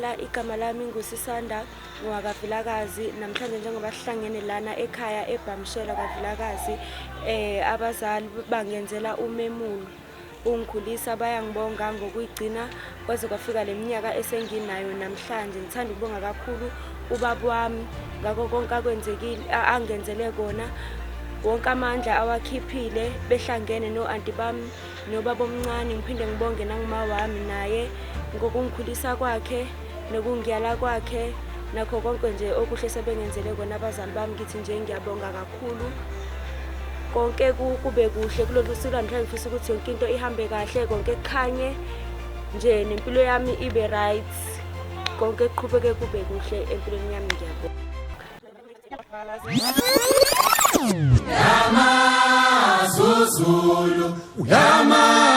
okokuqala, igama lami nguSisanda Ngwakavilakazi. Namhlanje njengoba sihlangene lana ekhaya eBhamshela kaVilakazi, abazali bangenzela umemulo, ungikhulisa, bayangibonga ngokuyigcina kwaze kwafika le minyaka esenginayo namhlanje. Ngithanda ukubonga kakhulu ubaba wami ngakho konke akwenzekile, angenzele kona, wonke amandla awakhiphile behlangene no-anti bami nobaba omncane. Ngiphinde ngibonge nanguma wami naye ngokungikhulisa kwakhe nokungiyala kwakhe nakho konke nje okuhle sebengenzele kona abazali bami. Ngithi nje ngiyabonga kakhulu, konke kube kuhle kulolu suku namhlanje. Ngifisa ukuthi yonke into ihambe kahle, konke kukhanye nje nempilo yami ibe right, konke kuqhubeke kube kuhle empilweni yami. Ngiyabonga. Yamazulu, Yamazulu.